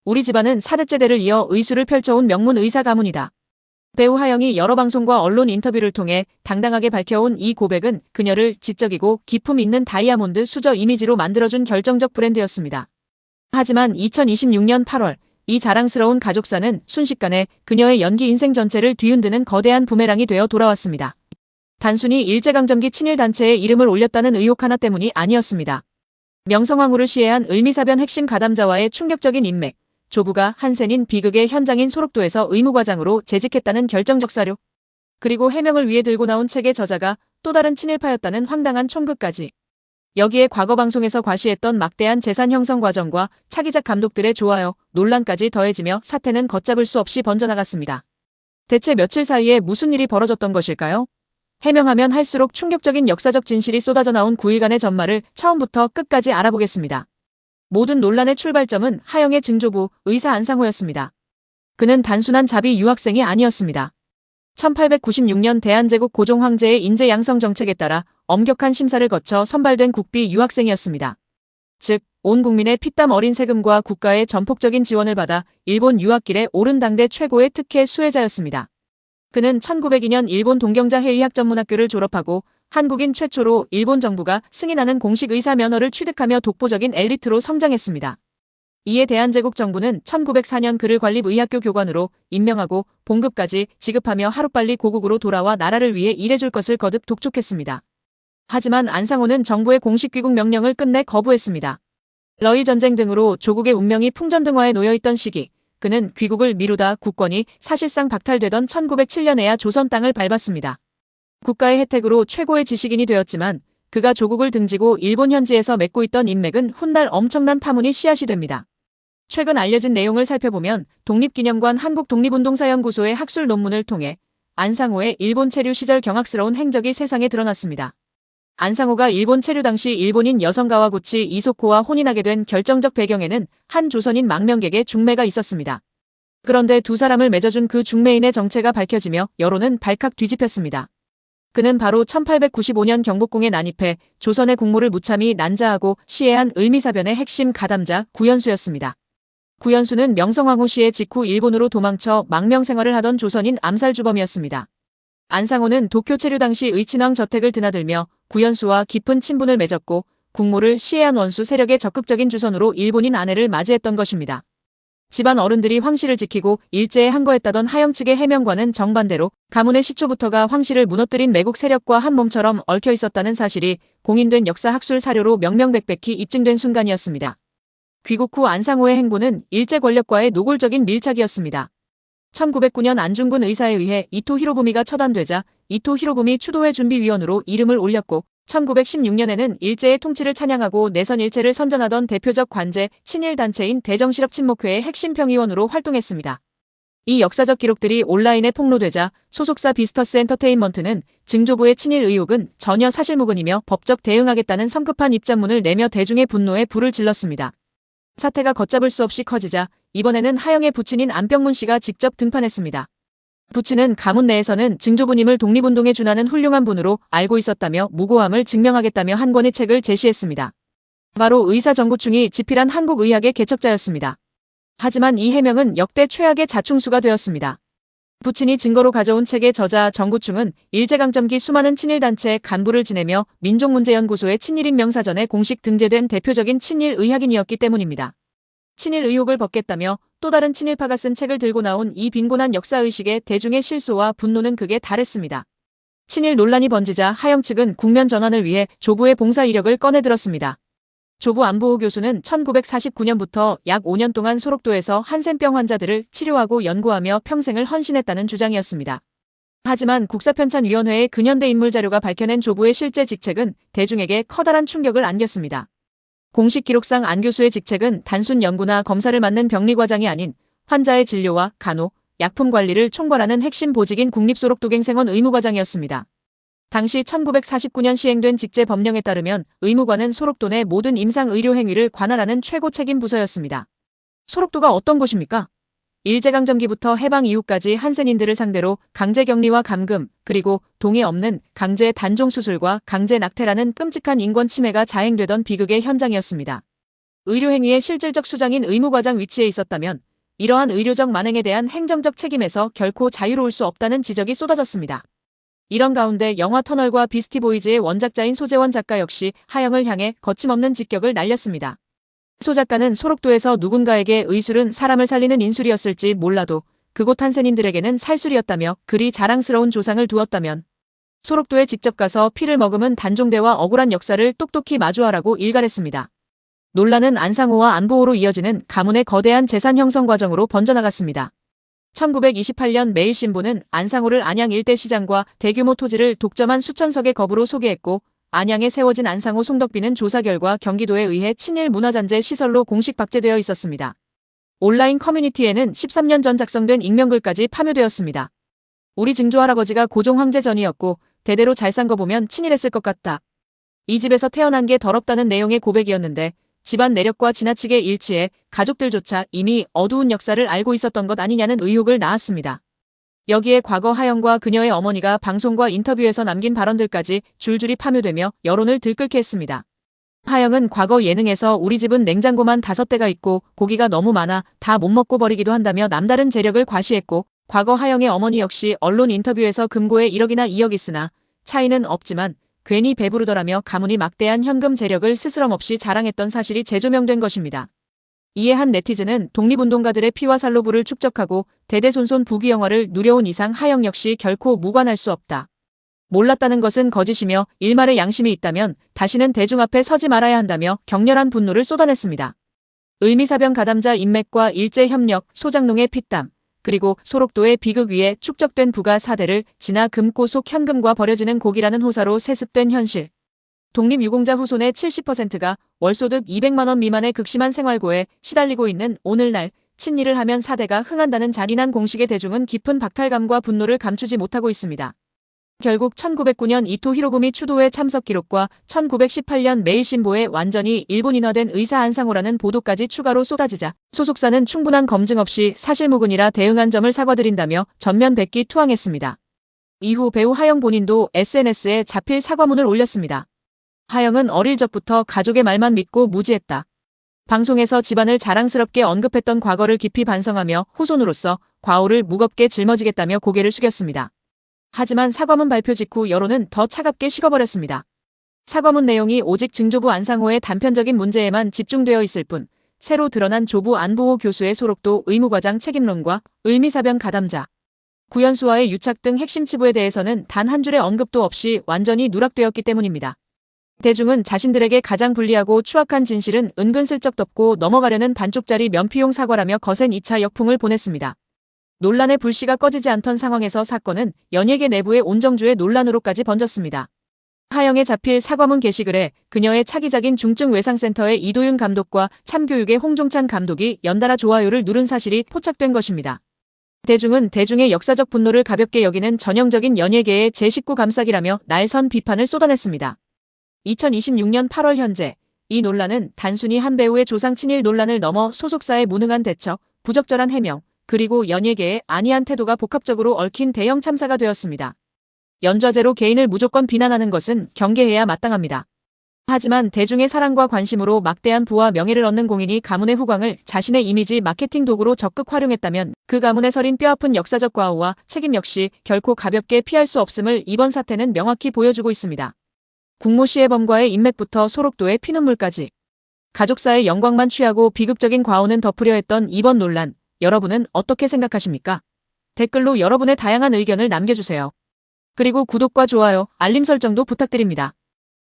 우리 집안은 4대째대를 이어 의수를 펼쳐온 명문 의사 가문이다. 배우 하영이 여러 방송과 언론 인터뷰를 통해 당당하게 밝혀온 이 고백은 그녀를 지적이고 기품 있는 다이아몬드 수저 이미지로 만들어준 결정적 브랜드였습니다. 하지만 2026년 8월 이 자랑스러운 가족사는 순식간에 그녀의 연기 인생 전체를 뒤흔드는 거대한 부메랑이 되어 돌아왔습니다. 단순히 일제강점기 친일단체에 이름을 올렸다는 의혹 하나 때문이 아니었습니다. 명성황후를 시해한 을미사변 핵심 가담자와의 충격적인 인맥, 조부가 한센인 비극의 현장인 소록도에서 의무과장으로 재직했다는 결정적 사료, 그리고 해명을 위해 들고 나온 책의 저자가 또 다른 친일파였다는 황당한 촌극까지. 여기에 과거 방송에서 과시했던 막대한 재산 형성 과정과 차기작 감독들의 좋아요, 논란까지 더해지며 사태는 걷잡을 수 없이 번져나갔습니다. 대체 며칠 사이에 무슨 일이 벌어졌던 것일까요? 해명하면 할수록 충격적인 역사적 진실이 쏟아져 나온 9일간의 전말을 처음부터 끝까지 알아보겠습니다. 모든 논란의 출발점은 하영의 증조부 의사 안상호였습니다. 그는 단순한 자비 유학생이 아니었습니다. 1896년 대한제국 고종 황제의 인재 양성 정책에 따라 엄격한 심사를 거쳐 선발된 국비 유학생이었습니다. 즉, 온 국민의 피땀 어린 세금과 국가의 전폭적인 지원을 받아 일본 유학길에 오른 당대 최고의 특혜 수혜자였습니다. 그는 1902년 일본 동경자 해의학전문학교를 졸업하고 한국인 최초로 일본 정부가 승인하는 공식 의사 면허를 취득하며 독보적인 엘리트로 성장했습니다. 이에 대한제국 정부는 1904년 그를 관립의학교 교관으로 임명하고 봉급까지 지급하며 하루빨리 고국으로 돌아와 나라를 위해 일해줄 것을 거듭 독촉했습니다. 하지만 안상호는 정부의 공식 귀국 명령을 끝내 거부했습니다. 러일 전쟁 등으로 조국의 운명이 풍전등화에 놓여있던 시기, 그는 귀국을 미루다 국권이 사실상 박탈되던 1907년에야 조선 땅을 밟았습니다. 국가의 혜택으로 최고의 지식인이 되었지만 그가 조국을 등지고 일본 현지에서 맺고 있던 인맥은 훗날 엄청난 파문이 씨앗이 됩니다. 최근 알려진 내용을 살펴보면 독립기념관 한국독립운동사연구소의 학술 논문을 통해 안상호의 일본 체류 시절 경악스러운 행적이 세상에 드러났습니다. 안상호가 일본 체류 당시 일본인 여성 가와구치 이소코와 혼인하게 된 결정적 배경에는 한 조선인 망명객의 중매가 있었습니다. 그런데 두 사람을 맺어준 그 중매인의 정체가 밝혀지며 여론은 발칵 뒤집혔습니다. 그는 바로 1895년 경복궁에 난입해 조선의 국모를 무참히 난자하고 시해한 을미사변의 핵심 가담자 구연수였습니다. 구연수는 명성황후 시해 직후 일본으로 도망쳐 망명 생활을 하던 조선인 암살주범이었습니다. 안상호는 도쿄 체류 당시 의친왕 저택을 드나들며 구연수와 깊은 친분을 맺었고 국모를 시해한 원수 세력의 적극적인 주선으로 일본인 아내를 맞이했던 것입니다. 집안 어른들이 황씨를 지키고 일제에 항거했다던 하영 측의 해명과는 정반대로 가문의 시초부터가 황씨를 무너뜨린 매국 세력과 한 몸처럼 얽혀 있었다는 사실이 공인된 역사 학술 사료로 명명백백히 입증된 순간이었습니다. 귀국 후 안상호의 행보는 일제 권력과의 노골적인 밀착이었습니다. 1909년 안중근 의사에 의해 이토 히로부미가 처단되자 이토 히로부미 추도회 준비위원으로 이름을 올렸고 1916년에는 일제의 통치를 찬양하고 내선 일체를 선전하던 대표적 관제 친일단체인 대정실업친목회의 핵심 평의원으로 활동했습니다. 이 역사적 기록들이 온라인에 폭로되자 소속사 비스터스 엔터테인먼트는 증조부의 친일 의혹은 전혀 사실무근이며 법적 대응하겠다는 성급한 입장문을 내며 대중의 분노에 불을 질렀습니다. 사태가 걷잡을 수 없이 커지자 이번에는 하영의 부친인 안병문 씨가 직접 등판했습니다. 부친은 가문 내에서는 증조부님을 독립운동에 준하는 훌륭한 분으로 알고 있었다며 무고함을 증명하겠다며 한 권의 책을 제시했습니다. 바로 의사 정구충이 집필한 한국의학의 개척자였습니다. 하지만 이 해명은 역대 최악의 자충수가 되었습니다. 부친이 증거로 가져온 책의 저자 정구충은 일제강점기 수많은 친일단체 간부를 지내며 민족문제연구소의 친일인 명사전에 공식 등재된 대표적인 친일의학인이었기 때문입니다. 친일 의혹을 벗겠다며 또 다른 친일파가 쓴 책을 들고 나온 이 빈곤한 역사의식에 대중의 실소와 분노는 극에 달했습니다. 친일 논란이 번지자 하영 측은 국면 전환을 위해 조부의 봉사 이력을 꺼내들었습니다. 조부 안보호 교수는 1949년부터 약 5년 동안 소록도에서 한센병 환자들을 치료하고 연구하며 평생을 헌신했다는 주장이었습니다. 하지만 국사편찬위원회의 근현대 인물 자료가 밝혀낸 조부의 실제 직책은 대중에게 커다란 충격을 안겼습니다. 공식 기록상 안 교수의 직책은 단순 연구나 검사를 맡는 병리과장이 아닌 환자의 진료와 간호, 약품 관리를 총괄하는 핵심 보직인 국립소록도갱생원 의무과장이었습니다. 당시 1949년 시행된 직제 법령에 따르면 의무관은 소록도 내 모든 임상 의료 행위를 관할하는 최고 책임 부서였습니다. 소록도가 어떤 곳입니까? 일제강점기부터 해방 이후까지 한센인들을 상대로 강제격리와 감금, 그리고 동의 없는 강제 단종수술과 강제 낙태라는 끔찍한 인권 침해가 자행되던 비극의 현장이었습니다. 의료행위의 실질적 수장인 의무과장 위치에 있었다면 이러한 의료적 만행에 대한 행정적 책임에서 결코 자유로울 수 없다는 지적이 쏟아졌습니다. 이런 가운데 영화 터널과 비스티 보이즈의 원작자인 소재원 작가 역시 하영을 향해 거침없는 직격을 날렸습니다. 소 작가는 소록도에서 누군가에게 의술은 사람을 살리는 인술이었을지 몰라도 그곳 한센인들에게는 살술이었다며 그리 자랑스러운 조상을 두었다면 소록도에 직접 가서 피를 머금은 단종대와 억울한 역사를 똑똑히 마주하라고 일갈했습니다. 논란은 안상호와 안보호로 이어지는 가문의 거대한 재산 형성 과정으로 번져나갔습니다. 1928년 매일신보는 안상호를 안양 일대 시장과 대규모 토지를 독점한 수천석의 거부로 소개했고 안양에 세워진 안상호 송덕비는 조사 결과 경기도에 의해 친일 문화잔재 시설로 공식 박제되어 있었습니다. 온라인 커뮤니티에는 13년 전 작성된 익명글까지 파묘되었습니다. 우리 증조할아버지가 고종 황제 전이었고 대대로 잘 산 거 보면 친일했을 것 같다. 이 집에서 태어난 게 더럽다는 내용의 고백이었는데 집안 내력과 지나치게 일치해 가족들조차 이미 어두운 역사를 알고 있었던 것 아니냐는 의혹을 낳았습니다. 여기에 과거 하영과 그녀의 어머니가 방송과 인터뷰에서 남긴 발언들까지 줄줄이 파묘되며 여론을 들끓게 했습니다. 하영은 과거 예능에서 우리 집은 냉장고만 5대가 있고 고기가 너무 많아 다 못 먹고 버리기도 한다며 남다른 재력을 과시했고 과거 하영의 어머니 역시 언론 인터뷰에서 금고에 1억이나 2억 있으나 차이는 없지만 괜히 배부르더라며 가문이 막대한 현금 재력을 스스럼없이 자랑했던 사실이 재조명된 것입니다. 이에 한 네티즌은 독립운동가들의 피와 살로 부를 축적하고 대대손손 부귀영화를 누려온 이상 하영 역시 결코 무관할 수 없다. 몰랐다는 것은 거짓이며 일말의 양심이 있다면 다시는 대중 앞에 서지 말아야 한다며 격렬한 분노를 쏟아냈습니다. 을미사병 가담자 인맥과 일제협력, 소장농의 피땀, 그리고 소록도의 비극 위에 축적된 부가 사대를 지나 금고 속 현금과 버려지는 고기라는 호사로 세습된 현실. 독립유공자 후손의 70%가 월소득 200만 원 미만의 극심한 생활고에 시달리고 있는 오늘날 친일을 하면 사대가 흥한다는 잔인한 공식에 대중은 깊은 박탈감과 분노를 감추지 못하고 있습니다. 결국 1909년 이토 히로부미 추도회 참석 기록과 1918년 매일신보에 완전히 일본인화된 의사 안상호라는 보도까지 추가로 쏟아지자 소속사는 충분한 검증 없이 사실무근이라 대응한 점을 사과드린다며 전면 백기 투항했습니다. 이후 배우 하영 본인도 SNS에 자필 사과문을 올렸습니다. 하영은 어릴 적부터 가족의 말만 믿고 무지했다. 방송에서 집안을 자랑스럽게 언급했던 과거를 깊이 반성하며 후손으로서 과오를 무겁게 짊어지겠다며 고개를 숙였습니다. 하지만 사과문 발표 직후 여론은 더 차갑게 식어버렸습니다. 사과문 내용이 오직 증조부 안상호의 단편적인 문제에만 집중되어 있을 뿐 새로 드러난 조부 안보호 교수의 소록도 의무과장 책임론과 을미사병 가담자, 구연수와의 유착 등 핵심 치부에 대해서는 단 한 줄의 언급도 없이 완전히 누락되었기 때문입니다. 대중은 자신들에게 가장 불리하고 추악한 진실은 은근슬쩍 덮고 넘어가려는 반쪽짜리 면피용 사과라며 거센 2차 역풍을 보냈습니다. 논란의 불씨가 꺼지지 않던 상황에서 사건은 연예계 내부의 온정주의 논란으로까지 번졌습니다. 하영의 자필 사과문 게시글에 그녀의 차기작인 중증외상센터의 이도윤 감독과 참교육의 홍종찬 감독이 연달아 좋아요를 누른 사실이 포착된 것입니다. 대중은 대중의 역사적 분노를 가볍게 여기는 전형적인 연예계의 제19 감싸기라며 날선 비판을 쏟아냈습니다. 2026년 8월 현재 이 논란은 단순히 한 배우의 조상 친일 논란을 넘어 소속사의 무능한 대처, 부적절한 해명, 그리고 연예계의 안이한 태도가 복합적으로 얽힌 대형 참사가 되었습니다. 연좌제로 개인을 무조건 비난하는 것은 경계해야 마땅합니다. 하지만 대중의 사랑과 관심으로 막대한 부와 명예를 얻는 공인이 가문의 후광을 자신의 이미지 마케팅 도구로 적극 활용했다면 그 가문에 서린 뼈아픈 역사적 과오와 책임 역시 결코 가볍게 피할 수 없음을 이번 사태는 명확히 보여주고 있습니다. 국모 씨의 범과의 인맥부터 소록도의 피눈물까지 가족사의 영광만 취하고 비극적인 과오는 덮으려 했던 이번 논란, 여러분은 어떻게 생각하십니까? 댓글로 여러분의 다양한 의견을 남겨주세요. 그리고 구독과 좋아요, 알림 설정도 부탁드립니다.